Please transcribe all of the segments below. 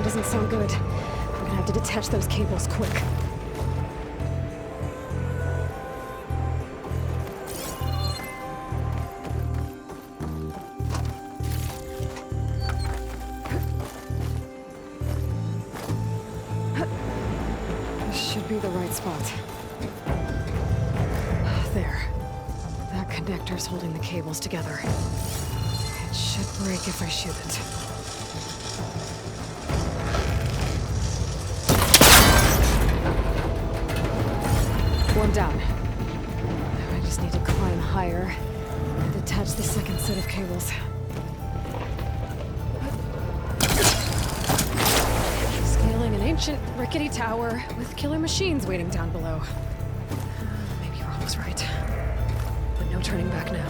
doesn't sound good. We're gonna have to detach those cables quick. This should be the right spot. There. That connector's holding the cables together. It should break if I shoot it. One down. Now I just need to climb higher and detach the second set of cables. Scaling an ancient, rickety tower with killer machines waiting down below. Maybe Rob was right. But no turning back now.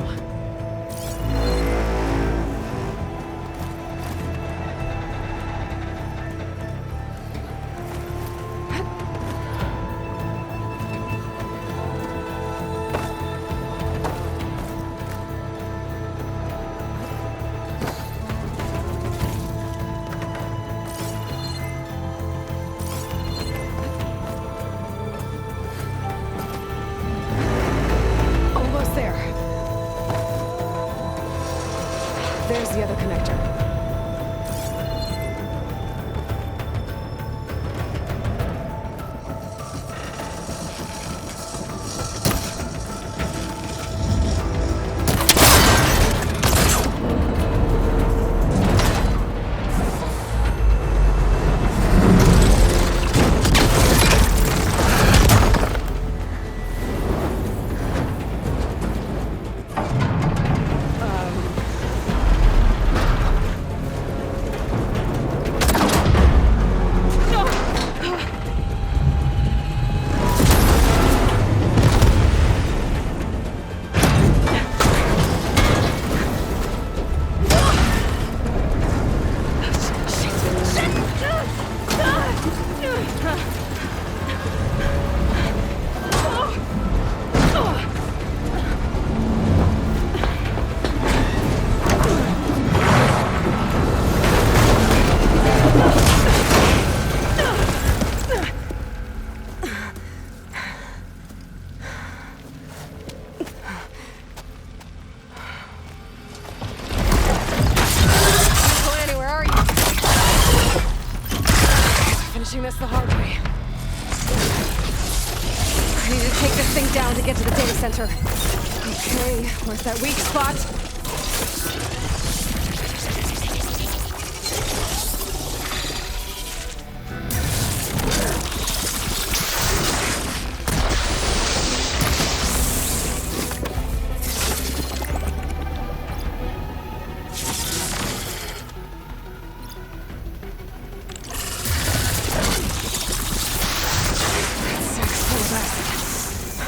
There's the other connector. This the hard way. I need to take this thing down to get to the data center. Okay, where's that weak spot?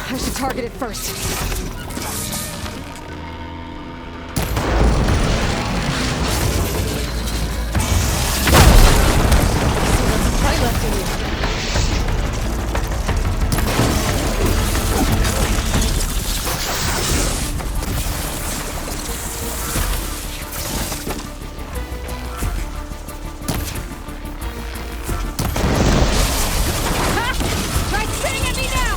I should target it first. Right left in you. Ha! Try spitting at me now!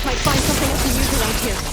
Might find something I can use around here.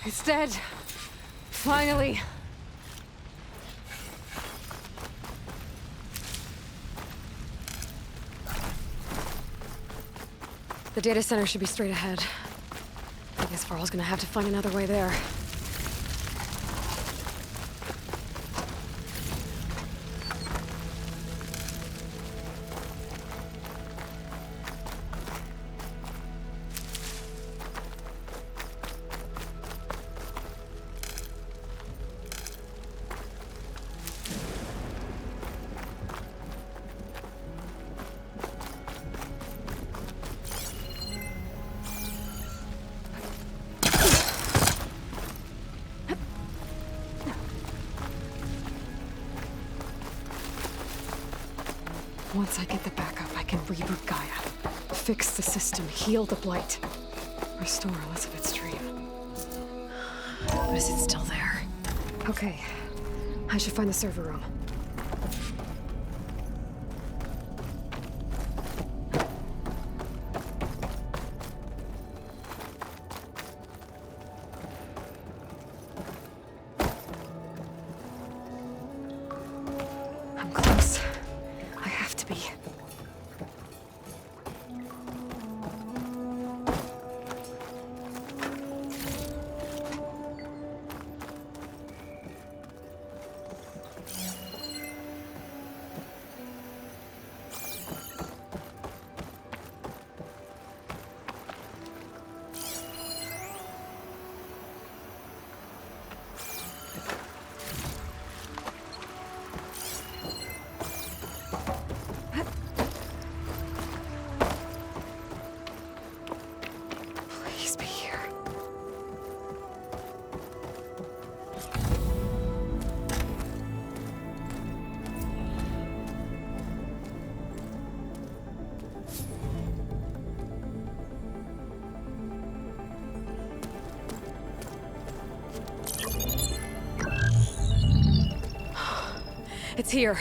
It's dead. Finally. The data center should be straight ahead. I guess Varl's gonna have to find another way there. Once I get the backup, I can reboot Gaia, fix the system, heal the Blight, restore Elizabeth's dream. But is it still there? Okay, I should find the server room. I'm close. I have to be. Please be here. It's here.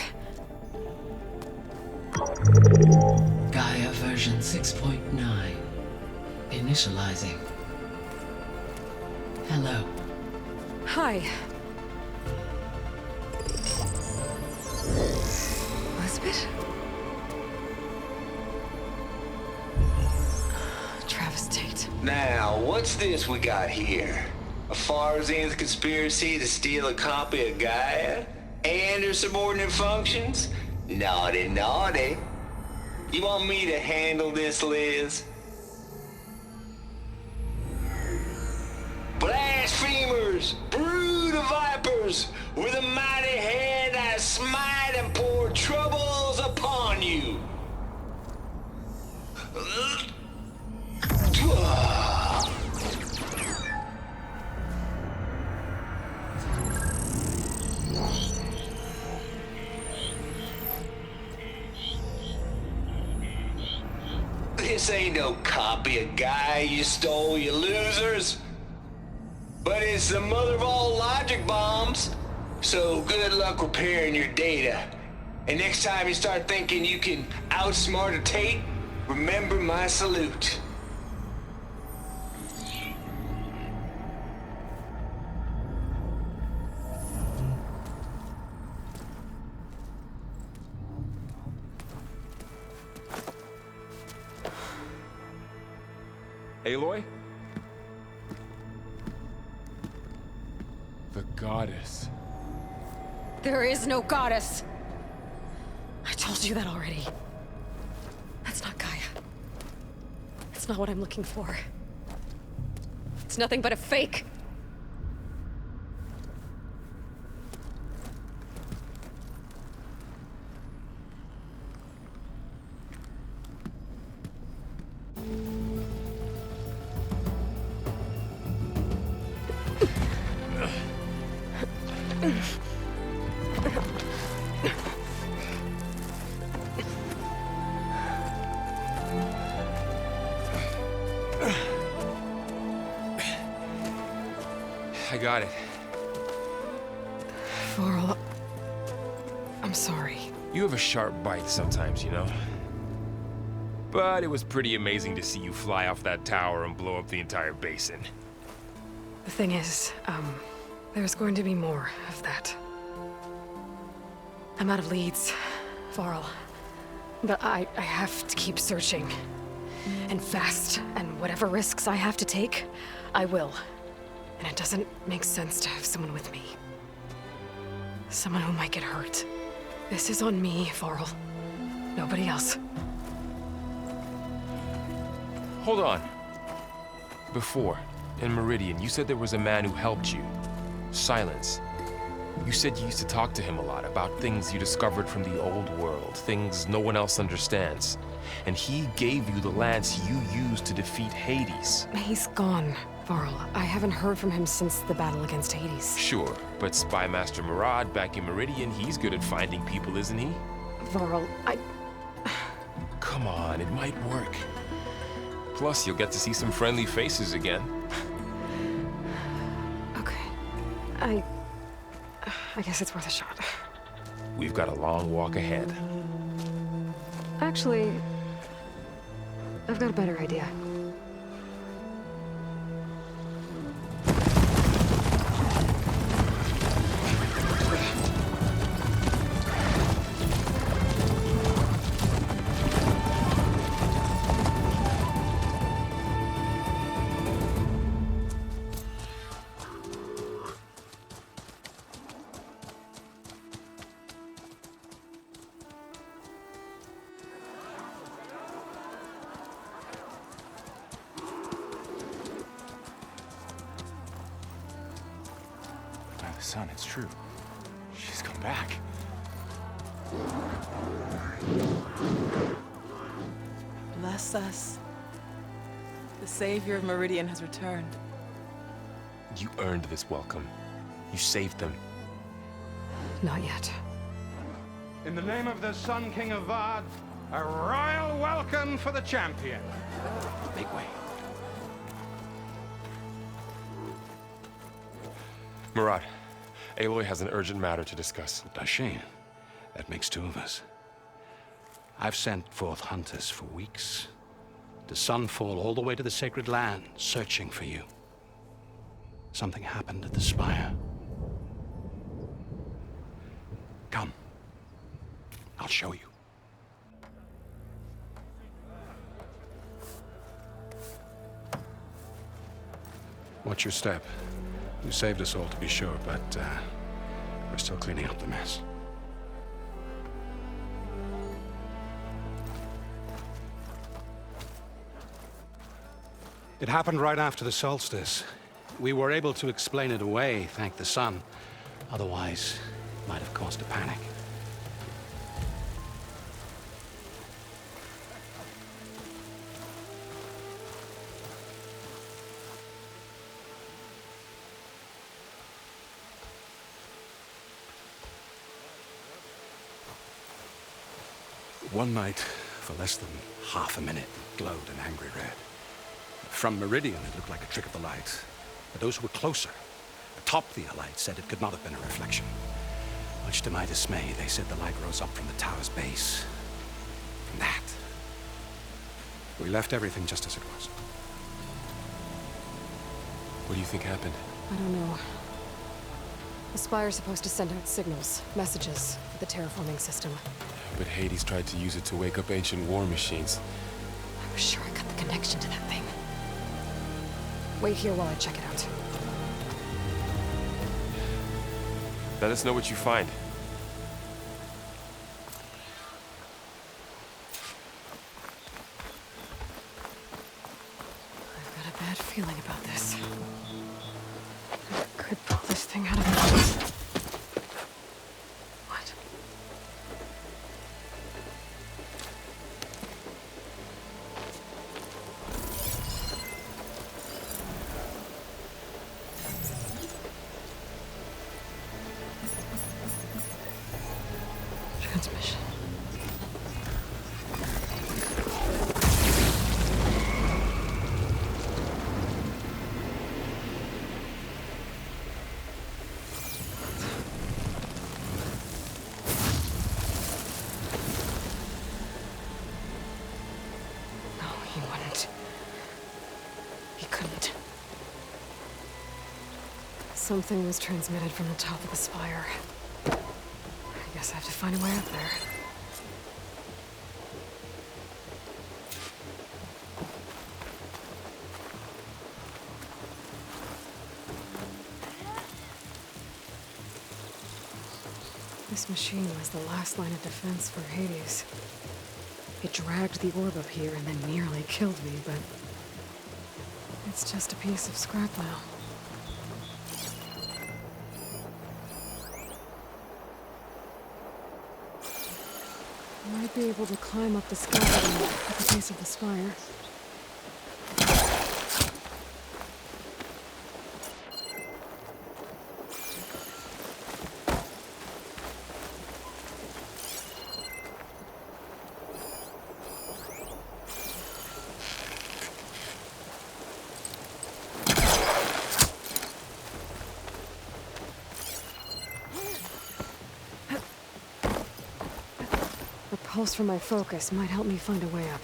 Gaia version 6.9. Initializing. Hello. Hi. Elizabeth? Travis Tate. Now, what's this we got here? A Farzan's conspiracy to steal a copy of Gaia? And her subordinate functions? Naughty, naughty. You want me to handle this, Liz? Blasphemers! Brood of vipers! With a mighty hand I smite and pour troubles upon you! This ain't no copy of Gaia you stole, you losers. But it's the mother of all logic bombs. So good luck repairing your data. And next time you start thinking you can outsmart a Tate, remember my salute. Aloy? The goddess. There is no goddess. I told you that already. That's not Gaia. It's not what I'm looking for. It's nothing but a fake. I got it. Varl, I'm sorry. You have a sharp bite sometimes, you know? But it was pretty amazing to see you fly off that tower and blow up the entire basin. The thing is, there's going to be more of that. I'm out of leads, Varl. But I have to keep searching. And fast, and whatever risks I have to take, I will. And it doesn't make sense to have someone with me. Someone who might get hurt. This is on me, Varl. Nobody else. Hold on. Before, in Meridian, you said there was a man who helped you. Silence. You said you used to talk to him a lot about things you discovered from the old world, things no one else understands. And he gave you the lance you used to defeat Hades. He's gone, Varl. I haven't heard from him since the battle against Hades. Sure, but Spy Master Murad back in Meridian, he's good at finding people, isn't he? Varl, Come on, it might work. Plus, you'll get to see some friendly faces again. Okay. I guess it's worth a shot. We've got a long walk ahead. Actually, I've got a better idea. Son, it's true. She's come back. Bless us. The Savior of Meridian has returned. You earned this welcome. You saved them. Not yet. In the name of the Sun King of Vard, a royal welcome for the champion. Make way. Murad, Aloy has an urgent matter to discuss. Dashane, that makes two of us. I've sent forth hunters for weeks, to Sunfall all the way to the Sacred Land, searching for you. Something happened at the Spire. Come. I'll show you. Watch your step. You saved us all, to be sure, but we're still cleaning up the mess. It happened right after the solstice. We were able to explain it away, thank the sun. Otherwise, it might have caused a panic. One night, for less than half a minute, glowed an angry red. From Meridian, it looked like a trick of the light. But those who were closer, atop the light, said it could not have been a reflection. Much to my dismay, they said the light rose up from the tower's base. From that. We left everything just as it was. What do you think happened? I don't know. The Spire's supposed to send out signals, messages, for the terraforming system. But Hades tried to use it to wake up ancient war machines. I was sure I got the connection to that thing. Wait here while I check it out. Let us know what you find. I've got a bad feeling about this. I could pull this thing out of it. What? Transmission. No, he wouldn't. He couldn't. Something was transmitted from the top of the spire. I guess I have to find a way up there. This machine was the last line of defense for Hades. It dragged the orb up here and then nearly killed me, but it's just a piece of scrap now. Might be able to climb up the scaffolding at the base of the spire. A pulse from my focus might help me find a way up.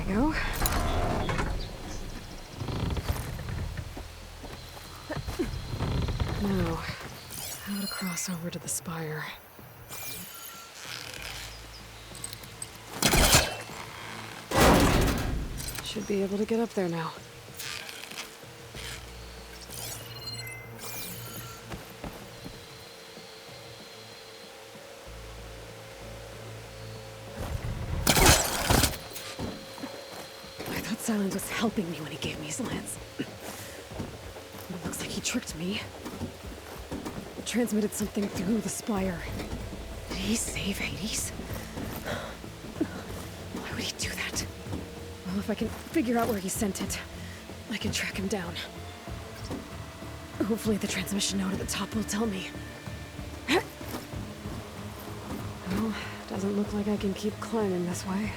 Go. Now, how to cross over to the spire. Should be able to get up there now. Silence was helping me when he gave me his lance. But it looks like he tricked me. Transmitted something through the spire. Did he save Hades? Why would he do that? Well, if I can figure out where he sent it, I can track him down. Hopefully the transmission node at the top will tell me. Doesn't look like I can keep climbing this way.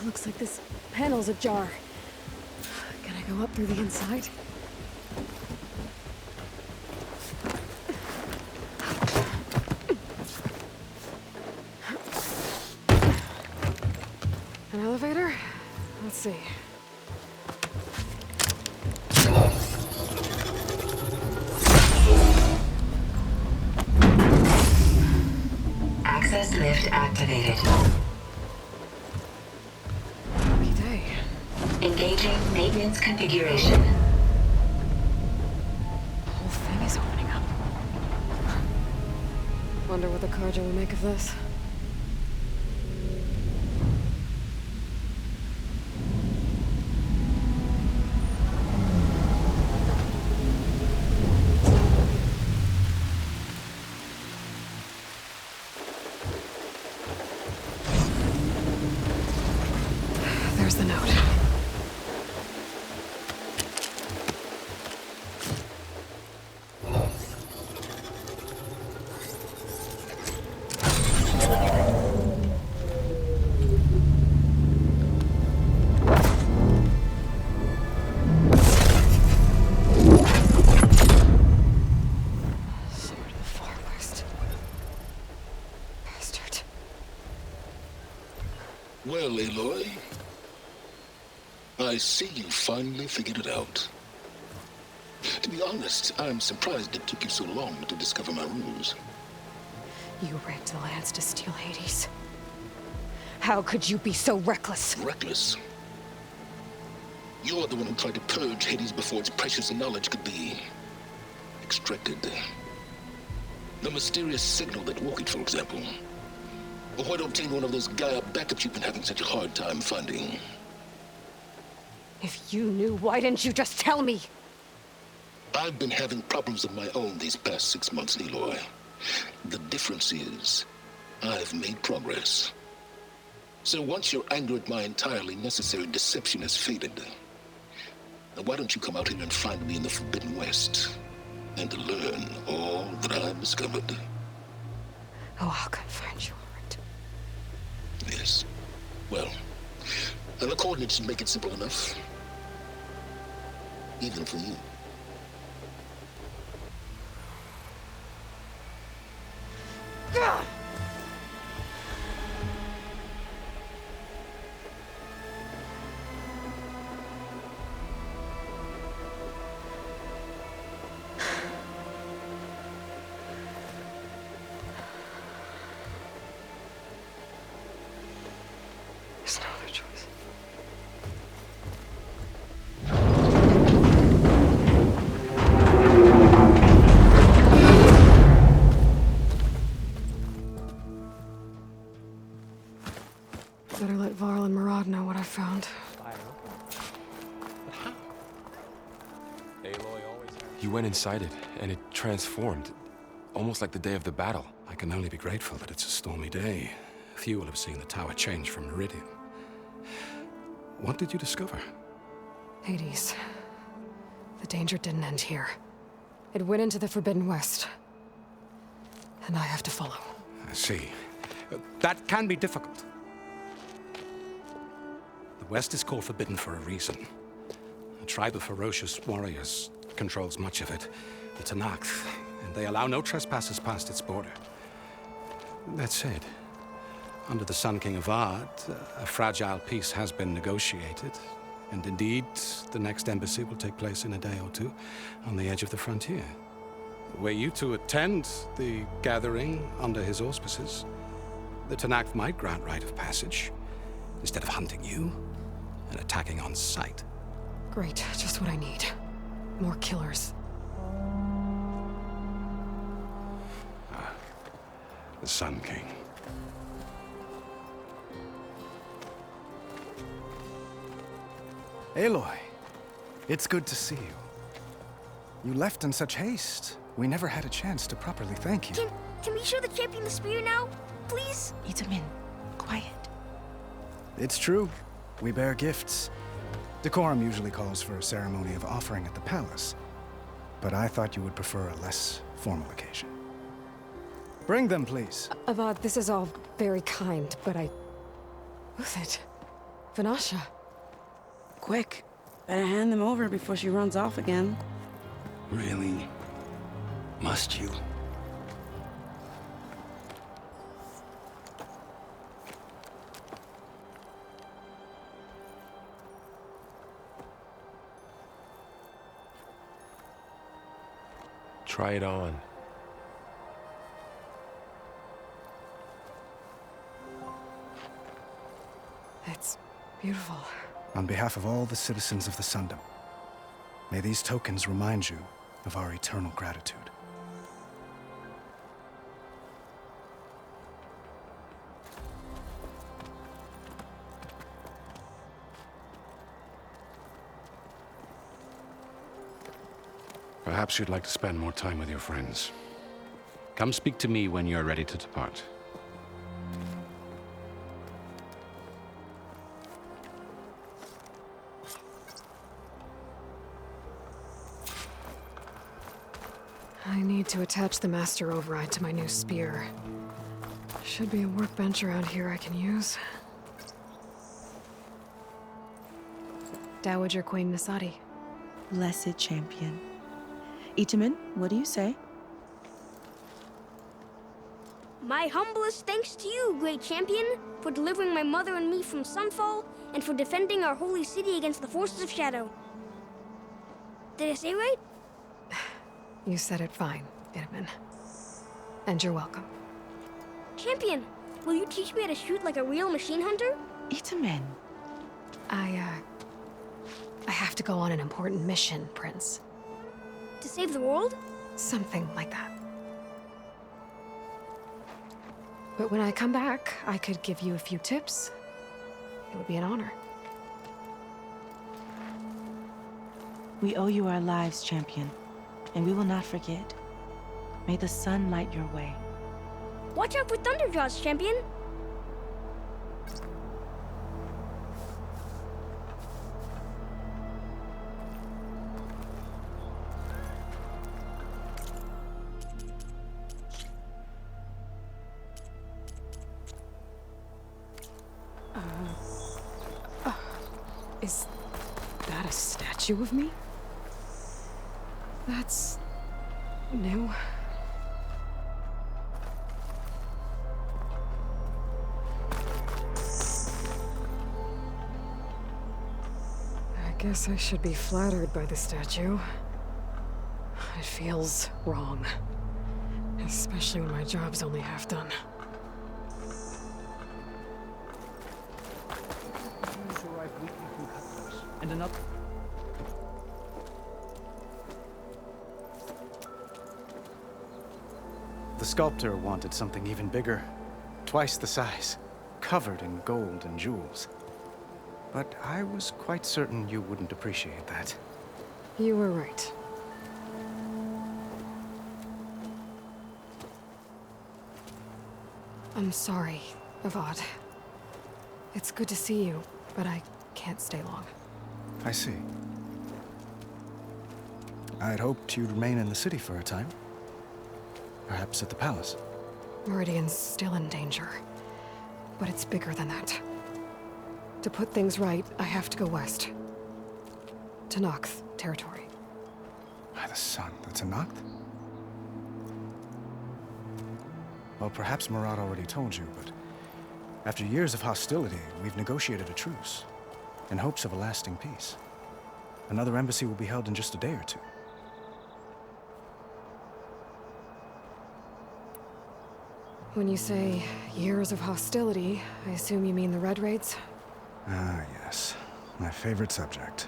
Looks like this panel's ajar. Can I go up through the inside? An elevator? Let's see. Access lift activated. Lucky day. Engaging maintenance configuration. The whole thing is opening up. Wonder what the Carja will make of this. There's the note. Sword of the Far West. Bastard. Well, Aloy, I see you finally figured it out. To be honest, I'm surprised it took you so long to discover my rules. You rigged the lands to steal Hades. How could you be so reckless? Reckless. You're the one who tried to purge Hades before its precious knowledge could be extracted. The mysterious signal that woke it, for example. Or why to obtain one of those Gaia backups you've been having such a hard time finding. If you knew, why didn't you just tell me? I've been having problems of my own these past 6 months, Aloy. The difference is, I've made progress. So once your anger at my entirely necessary deception has faded, why don't you come out here and find me in the Forbidden West, and learn all that I've discovered? Oh, how can I find you, alright? Yes. Well, the coordinates make it simple enough. Even for you. Gah! There's no other choice. Better let Varl and Murad know what I found. You went inside it, and it transformed. Almost like the day of the battle. I can only be grateful that it's a stormy day. Few will have seen the tower change from Meridian. What did you discover? Hades. The danger didn't end here. It went into the Forbidden West. And I have to follow. I see. That can be difficult. The West is called Forbidden for a reason. A tribe of ferocious warriors controls much of it, the Tenakth, and they allow no trespassers past its border. That said, under the Sun King Avad, a fragile peace has been negotiated, and indeed, the next embassy will take place in a day or two on the edge of the frontier. Were you to attend the gathering under his auspices, the Tenakth might grant right of passage, instead of hunting you and attacking on sight. Great, just what I need. More killers. The Sun King. Aloy, it's good to see you. You left in such haste. We never had a chance to properly thank you. Can we show the champion the spear now? Please? Itamen, quiet. It's true. We bear gifts. Decorum usually calls for a ceremony of offering at the palace. But I thought you would prefer a less formal occasion. Bring them, please. Avad, this is all very kind, but Who's it? Vanasha. Quick. Better hand them over before she runs off again. Really? Must you? Try it on. It's beautiful. On behalf of all the citizens of the Sundom, may these tokens remind you of our eternal gratitude. Perhaps you'd like to spend more time with your friends. Come speak to me when you're ready to depart. I need to attach the Master Override to my new spear. Should be a workbench around here I can use. Dowager Queen Nasadi. Blessed champion. Itamen, what do you say? My humblest thanks to you, great champion, for delivering my mother and me from Sunfall, and for defending our holy city against the forces of Shadow. Did I say right? You said it fine, Itamen. And you're welcome. Champion, will you teach me how to shoot like a real machine hunter? Itamen. I have to go on an important mission, Prince. To save the world? Something like that. But when I come back, I could give you a few tips. It would be an honor. We owe you our lives, champion, and we will not forget. May the sun light your way. Watch out for Thunderjaws, champion! Is that a statue of me? That's new. I guess I should be flattered by the statue. It feels wrong. Especially when my job's only half done. And another. The sculptor wanted something even bigger, twice the size, covered in gold and jewels. But I was quite certain you wouldn't appreciate that. You were right. I'm sorry, Avad. It's good to see you, but I can't stay long. I see. I had hoped you'd remain in the city for a time. Perhaps at the palace. Meridian's still in danger. But it's bigger than that. To put things right, I have to go west. To Nox territory. By the sun, that's a Noct? Well, perhaps Marat already told you, but after years of hostility, we've negotiated a truce, in hopes of a lasting peace. Another embassy will be held in just a day or two. When you say years of hostility, I assume you mean the Red Raids? Ah, yes. My favorite subject.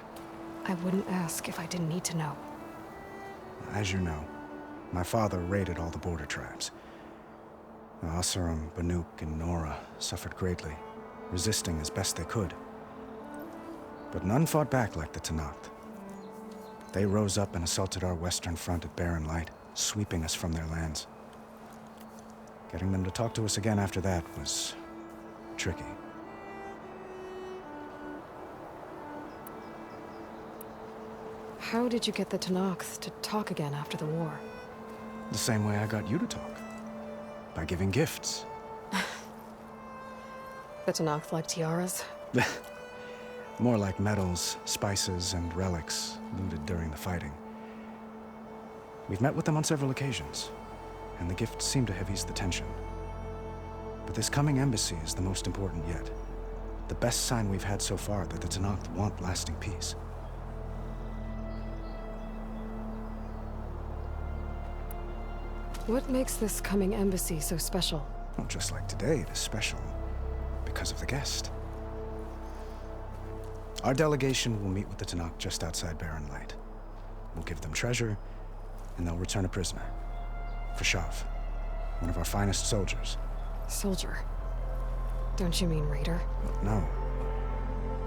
I wouldn't ask if I didn't need to know. As you know, my father raided all the border tribes. The Oseram, Banuk, and Nora suffered greatly, resisting as best they could. But none fought back like the Tenakth. They rose up and assaulted our western front at Barren Light, sweeping us from their lands. Getting them to talk to us again after that was tricky. How did you get the Tenakth to talk again after the war? The same way I got you to talk. By giving gifts. The Tenakth like tiaras? More like medals, spices, and relics looted during the fighting. We've met with them on several occasions, and the gifts seem to have eased the tension. But this coming embassy is the most important yet. The best sign we've had so far that the Tenakth want lasting peace. What makes this coming embassy so special? Well, just like today, it is special because of the guest. Our delegation will meet with the Tenakth just outside Barren Light. We'll give them treasure, and they'll return a prisoner. Fashav, one of our finest soldiers. Soldier? Don't you mean raider? No,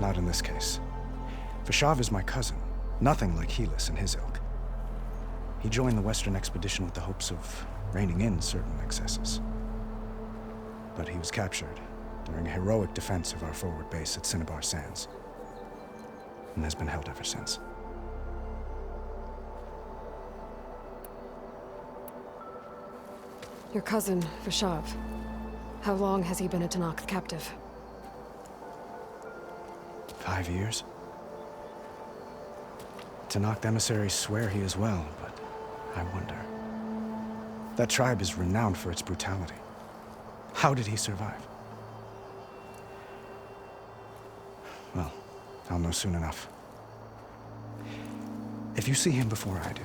not in this case. Fashav is my cousin, nothing like Helis and his ilk. He joined the Western expedition with the hopes of reining in certain excesses. But he was captured during a heroic defense of our forward base at Cinnabar Sands, and has been held ever since. Your cousin, Fashav. How long has he been a Tenakth captive? 5 years. Tenakth emissaries swear he is well, but I wonder. That tribe is renowned for its brutality. How did he survive? Well, I'll know soon enough. If you see him before I do,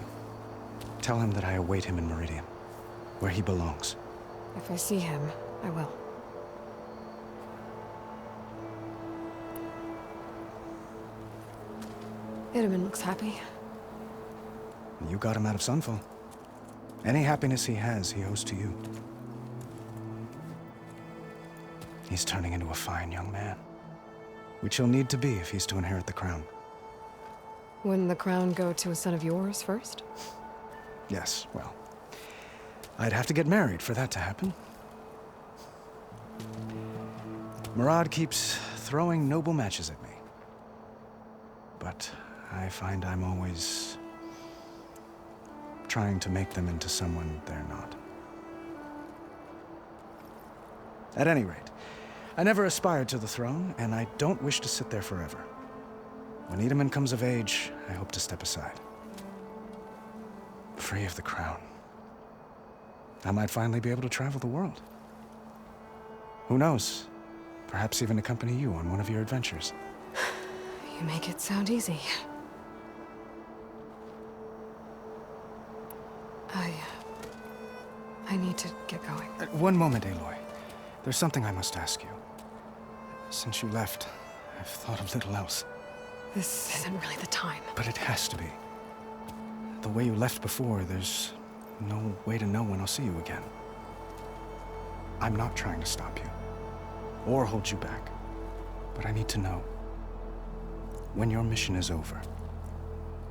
tell him that I await him in Meridian, where he belongs. If I see him, I will. Itamen looks happy. You got him out of Sunfall. Any happiness he has, he owes to you. He's turning into a fine young man, which he'll need to be if he's to inherit the crown. Wouldn't the crown go to a son of yours first? Yes, well, I'd have to get married for that to happen. Murad keeps throwing noble matches at me. But I find I'm always trying to make them into someone they're not. At any rate, I never aspired to the throne, and I don't wish to sit there forever. When Itamen comes of age, I hope to step aside. Free of the crown. I might finally be able to travel the world. Who knows? Perhaps even accompany you on one of your adventures. You make it sound easy. I need to get going. One moment, Aloy. There's something I must ask you. Since you left, I've thought of little else. This isn't really the time. But it has to be. The way you left before, there's no way to know when I'll see you again. I'm not trying to stop you, or hold you back. But I need to know. When your mission is over,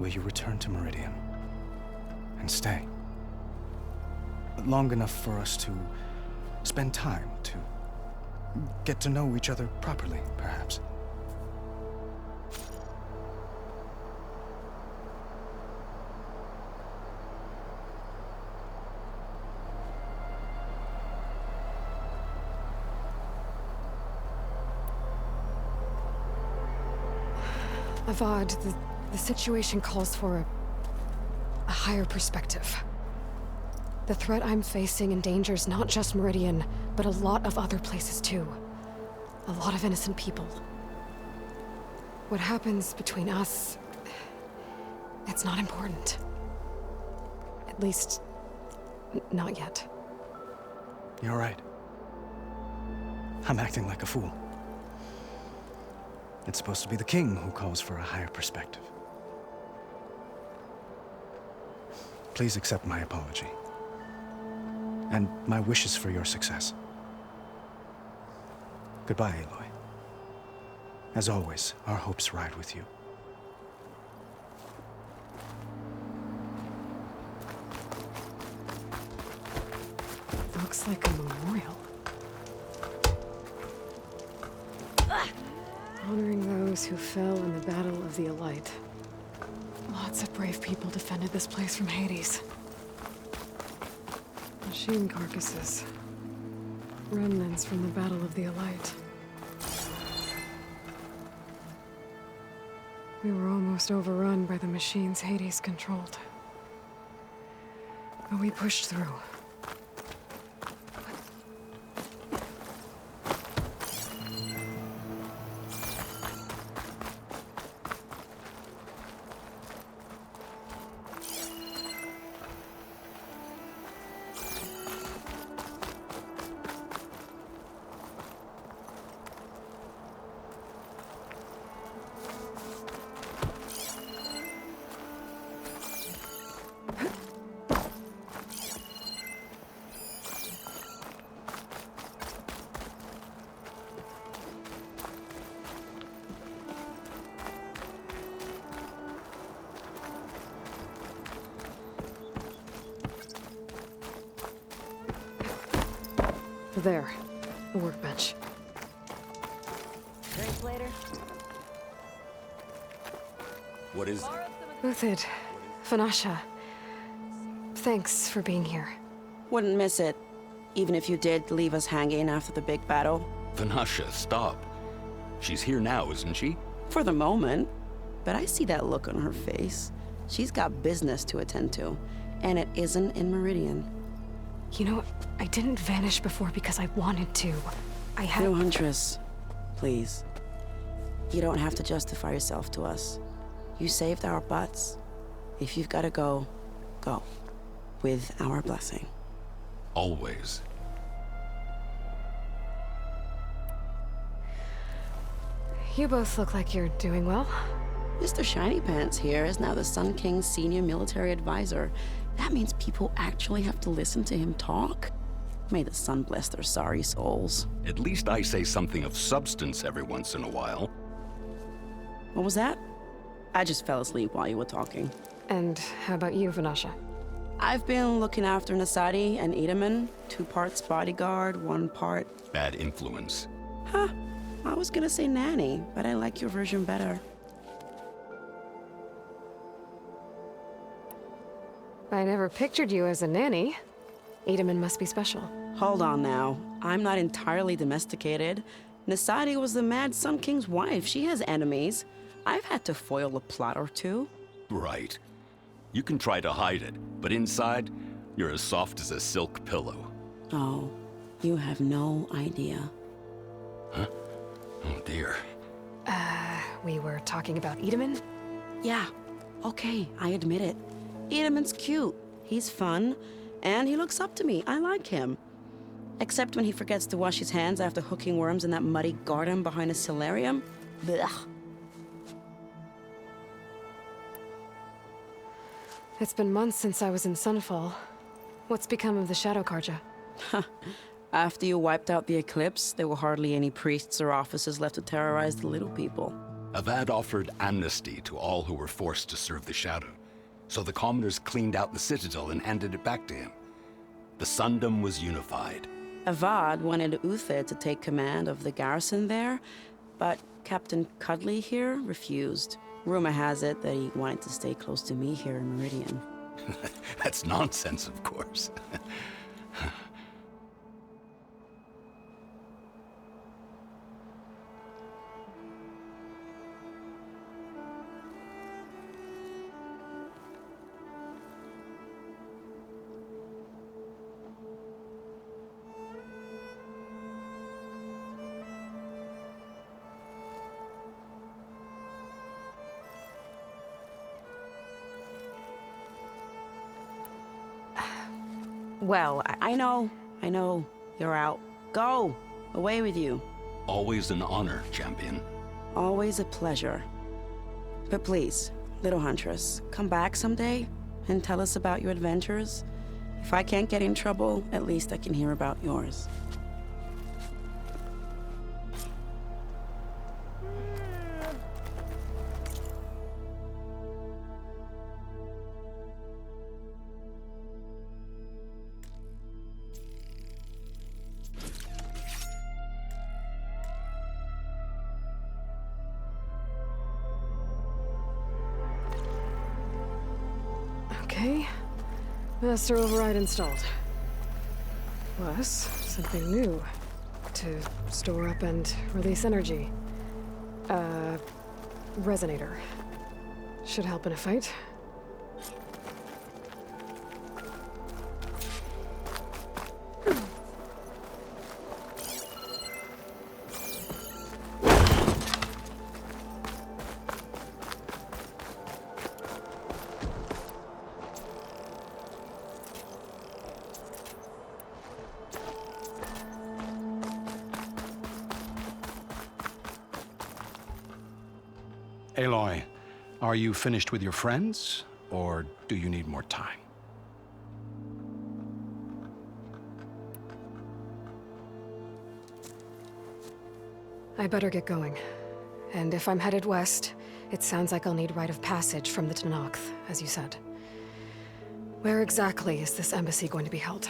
will you return to Meridian? And stay? Long enough for us to spend time, to get to know each other properly, perhaps. Avad, the situation calls for a higher perspective. The threat I'm facing endangers not just Meridian, but a lot of other places too. A lot of innocent people. What happens between us, it's not important. At least, not yet. You're right. I'm acting like a fool. It's supposed to be the king who calls for a higher perspective. Please accept my apology. And my wishes for your success. Goodbye, Aloy. As always, our hopes ride with you. Looks like a memorial. Honoring those who fell in the Battle of the Elite. Lots of brave people defended this place from Hades. Machine carcasses. Remnants from the Battle of the Elite. We were almost overrun by the machines Hades controlled. But we pushed through. There, the workbench. Drinks later? What is it? Uthid, Vanasha, thanks for being here. Wouldn't miss it, even if you did leave us hanging after the big battle. Vanasha, stop. She's here now, isn't she? For the moment. But I see that look on her face. She's got business to attend to, and it isn't in Meridian. You know, I didn't vanish before because I wanted to. I had— No, Huntress. Please. You don't have to justify yourself to us. You saved our butts. If you've got to go, go. With our blessing. Always. You both look like you're doing well. Mr. Shiny Pants here is now the Sun King's senior military advisor. That means people actually have to listen to him talk? May the sun bless their sorry souls. At least I say something of substance every once in a while. What was that? I just fell asleep while you were talking. And how about you, Vanasha? I've been looking after Nasadi and Edaman. 2 parts bodyguard, 1 part... Bad influence. Huh. I was gonna say nanny, but I like your version better. I never pictured you as a nanny. Edaman must be special. Hold on now. I'm not entirely domesticated. Nasadi was the Mad Sun King's wife. She has enemies. I've had to foil a plot or 2. Right. You can try to hide it, but inside, you're as soft as a silk pillow. Oh, you have no idea. Huh? Oh dear. We were talking about Edaman? Yeah. Okay, I admit it. Edaman's cute. He's fun. And he looks up to me. I like him. Except when he forgets to wash his hands after hooking worms in that muddy garden behind a solarium. Blech. It's been months since I was in Sunfall. What's become of the Shadow Carja? After you wiped out the Eclipse, there were hardly any priests or officers left to terrorize the little people. Avad offered amnesty to all who were forced to serve the Shadow. So the commoners cleaned out the Citadel and handed it back to him. The Sundom was unified. Avad wanted Uthid to take command of the garrison there, but Captain Cudley here refused. Rumor has it that he wanted to stay close to me here in Meridian. That's nonsense, of course. Well, I know. You're out. Go! Away with you. Always an honor, champion. Always a pleasure. But please, little Huntress, come back someday and tell us about your adventures. If I can't get in trouble, at least I can hear about yours. Okay. Master override installed. Plus, something new. To store up and release energy. Resonator. Should help in a fight. Aloy, are you finished with your friends, or do you need more time? I better get going. And if I'm headed west, it sounds like I'll need rite of passage from the Tenakth, as you said. Where exactly is this embassy going to be held?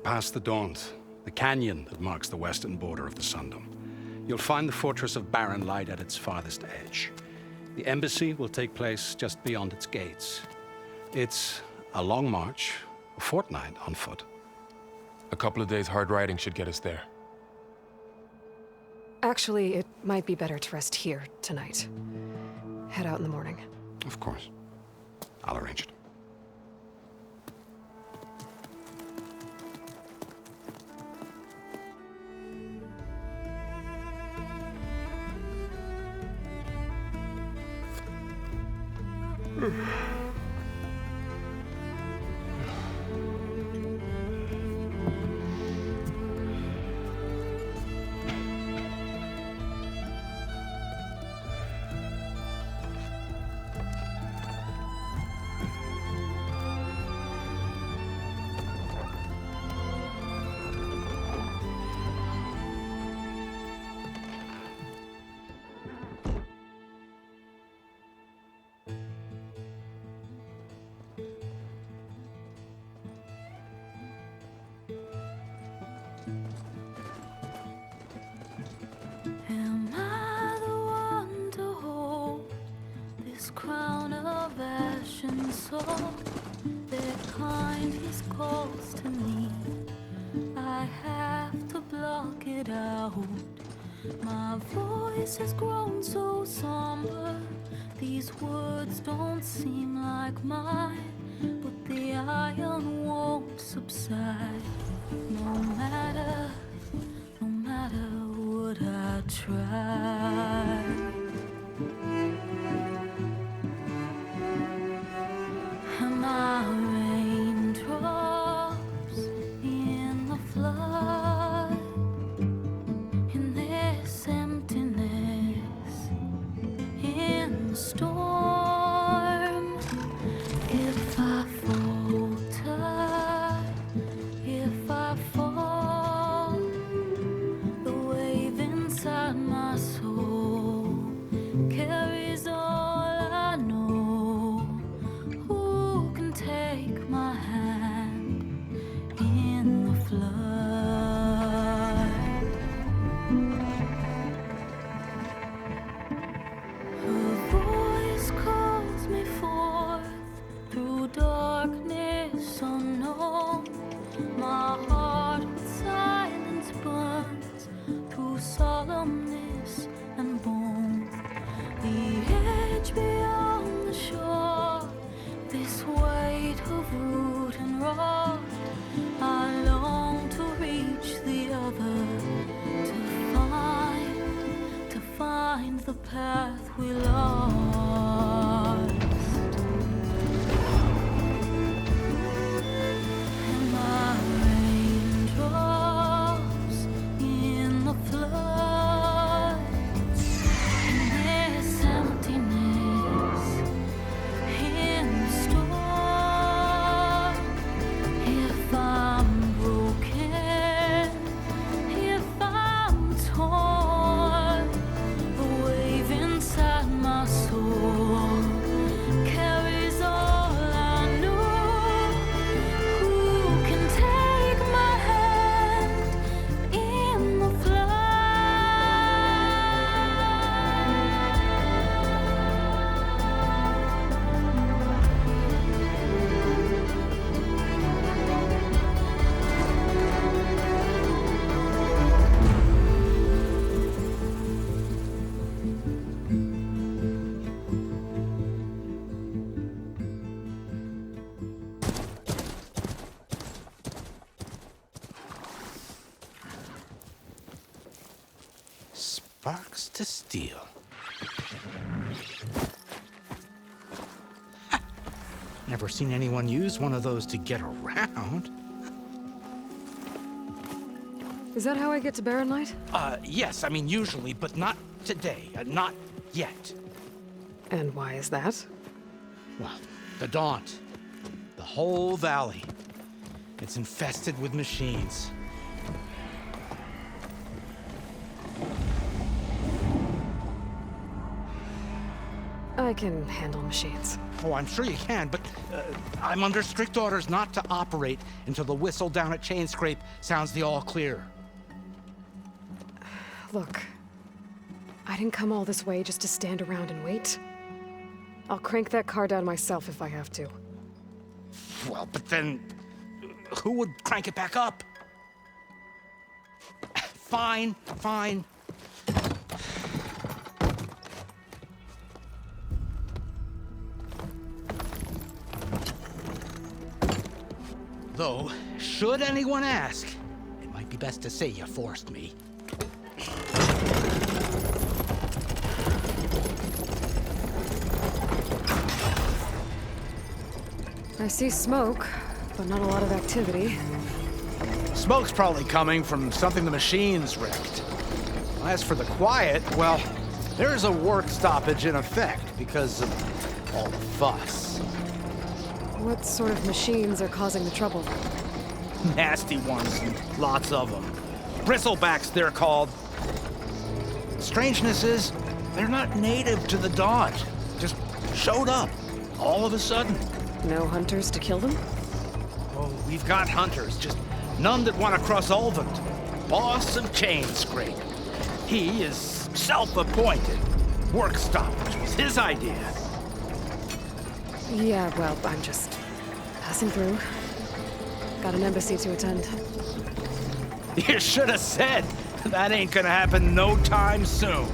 Past the Daunt, the canyon that marks the western border of the Sundom. You'll find the fortress of Barren Light at its farthest edge. The embassy will take place just beyond its gates. It's a long march, a fortnight on foot. A couple of days hard riding should get us there. Actually, it might be better to rest here tonight. Head out in the morning. Of course. I'll arrange it. Am I the one to hold this crown of ash and soul? That kind is close to me. I have to block it out. My voice has grown so somber. These words don't seem like mine, but the iron won't subside. No matter what I try. Am I raindrops in the flood? In this emptiness, in the storm. If I falter, if I fall, the wave inside my soul carries all I know. Who can take my hand in the flood? Her voice calls me forth through darkness unknown. My heart with silence burns through solemnness and bone. The edge beyond the shore, this weight of root and rod. I long to reach the other, to find the path we lost. Am I raindrops in the flood? In this emptiness, in the storm. If I'm broken, if I'm torn, the wave inside my soul just to steal. Never seen anyone use one of those to get around. Is that how I get to Barren Light? Yes, I mean usually, but not today. Not yet. And why is that? Well, the Daunt. The whole valley. It's infested with machines. I can handle machines. Oh, I'm sure you can, but I'm under strict orders not to operate until the whistle down at Chainscrape sounds the all clear. Look, I didn't come all this way just to stand around and wait. I'll crank that car down myself if I have to. Well, but then who would crank it back up? Fine, fine. Though, should anyone ask, it might be best to say you forced me. I see smoke, but not a lot of activity. Smoke's probably coming from something the machines wrecked. As for the quiet, well, there's a work stoppage in effect because of all the fuss. What sort of machines are causing the trouble? Nasty ones, and lots of them. Bristlebacks, they're called. Strangeness is, they're not native to the Daunt. Just showed up, all of a sudden. No hunters to kill them? Oh, we've got hunters, just none that want to cross Ulvund. Boss of Chainscrape. He is self-appointed. Work stoppage was his idea. Yeah, well, I'm just passing through. Got an embassy to attend. You should have said. That ain't gonna happen no time soon.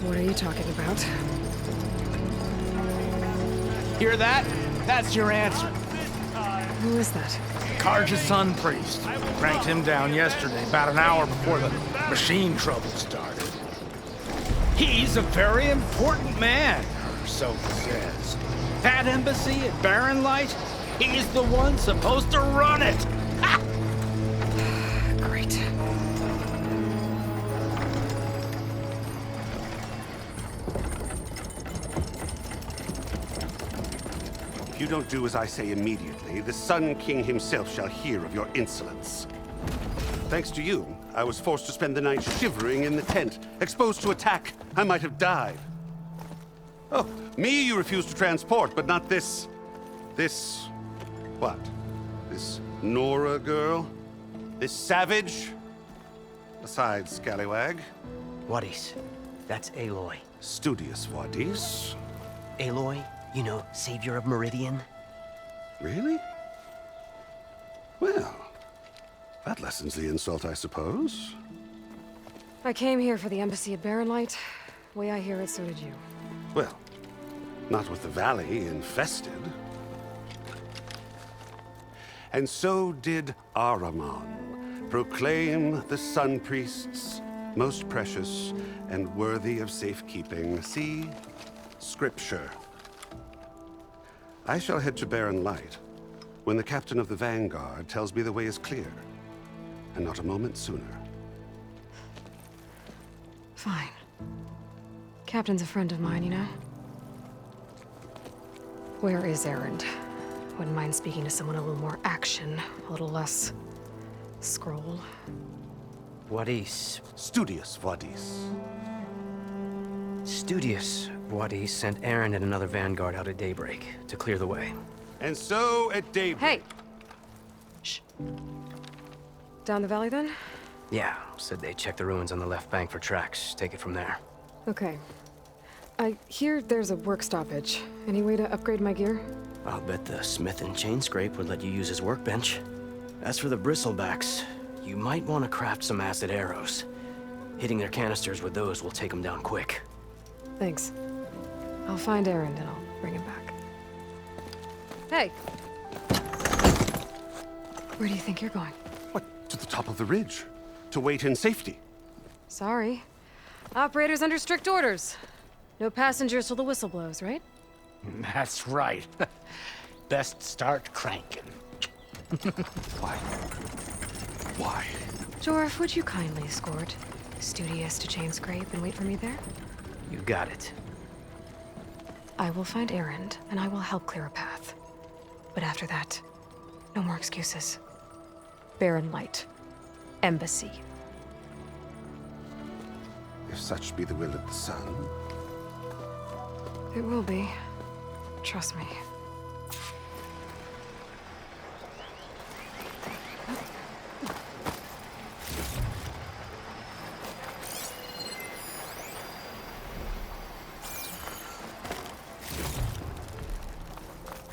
What are you talking about? Hear that? That's your answer. Who is that? Carja's Sun Priest. Cranked him down yesterday, about an hour before the machine trouble started. He's a very important man, or so he says. That embassy at Barren Light, he's the one supposed to run it. Ha! Great. If you don't do as I say immediately, the Sun King himself shall hear of your insolence. Thanks to you, I was forced to spend the night shivering in the tent. Exposed to attack, I might have died. Oh, me you refuse to transport, but not this... what? This Nora girl? This savage? Besides, scallywag. Wadis. That's Aloy. Studious Wadis. Aloy, you know, savior of Meridian. Really? Well, that lessens the insult, I suppose. I came here for the embassy at Barren Light. Way I hear it, so did you. Well, not with the valley infested. And so did Ahriman proclaim the Sun Priests most precious and worthy of safekeeping. See? Scripture. I shall head to Barren Light when the captain of the Vanguard tells me the way is clear, and not a moment sooner. Fine. Captain's a friend of mine, you know? Where is Erend? Wouldn't mind speaking to someone a little more action, a little less scroll. Wadis. Studious Wadis. Studious Wadis sent Erend and another Vanguard out at daybreak to clear the way. And so at daybreak... Hey! Shh. Down the valley, then? Yeah, said they checked the ruins on the left bank for tracks. Take it from there. Okay. I hear there's a work stoppage. Any way to upgrade my gear? I'll bet the smith in Chainscrape would let you use his workbench. As for the Bristlebacks, you might want to craft some acid arrows. Hitting their canisters with those will take them down quick. Thanks. I'll find Erend and I'll bring him back. Hey! Where do you think you're going? What, to the top of the ridge? To wait in safety? Sorry. Operators under strict orders. No passengers till the whistle blows, right? That's right. Best start cranking. Why? Why? Jorf, would you kindly escort Studious to Chainscrape and wait for me there? You got it. I will find Erend, and I will help clear a path. But after that, no more excuses. Barren Light. Embassy. If such be the will of the sun. It will be. Trust me.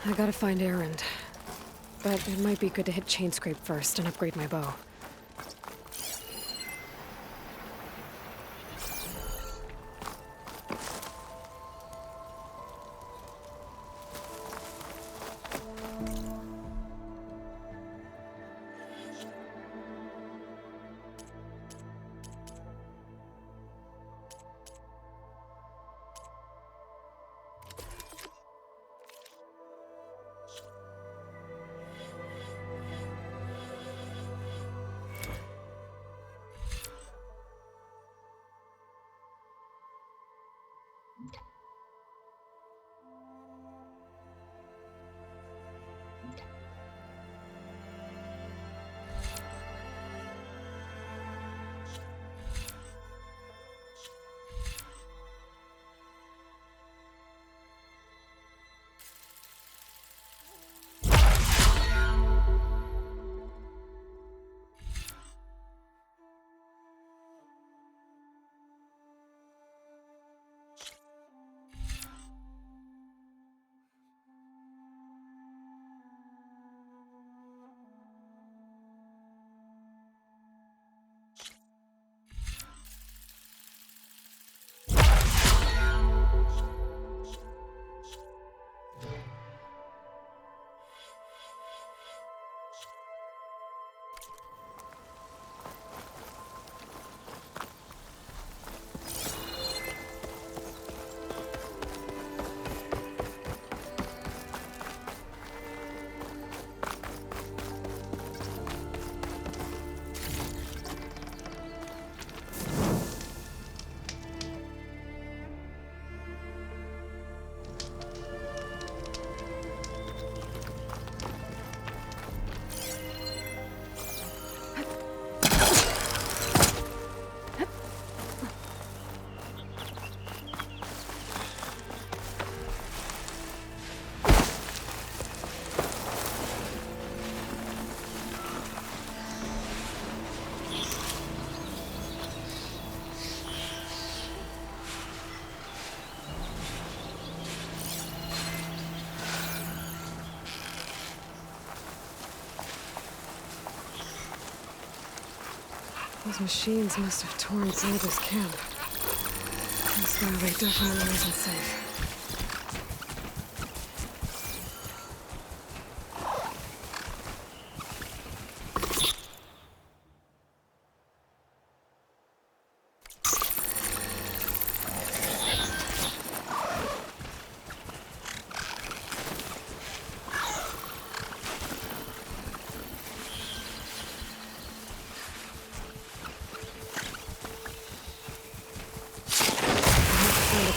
I gotta find Erend. But it might be good to hit Chainscrape first and upgrade my bow. Those machines must have torn Zelda's camp. This valley definitely isn't safe.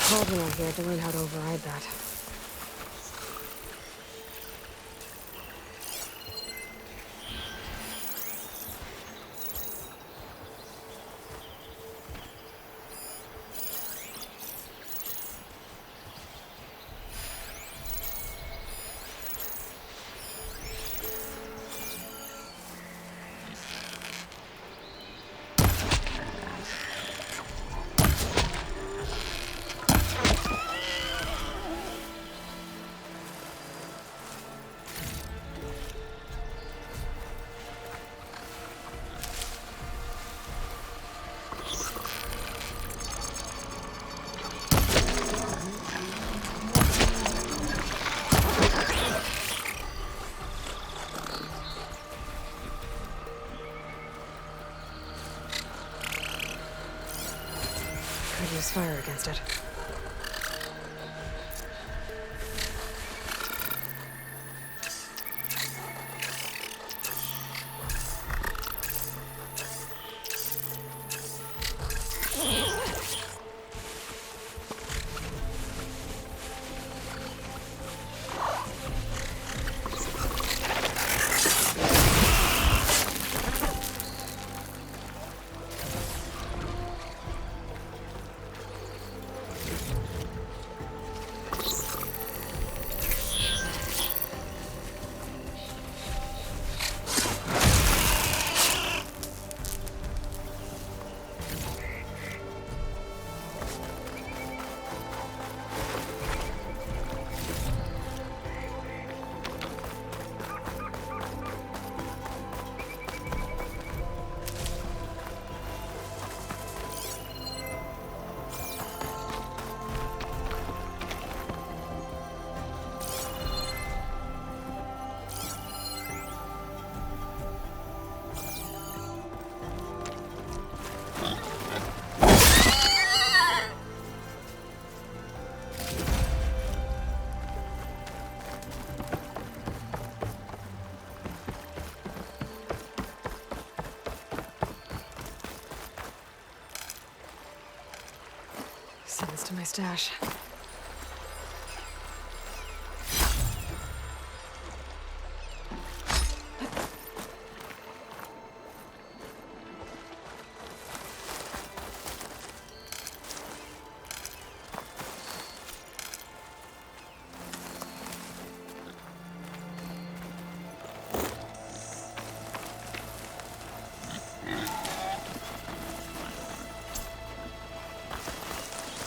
Cauldron out here to learn how to override that. fire against it. Send this to my stash.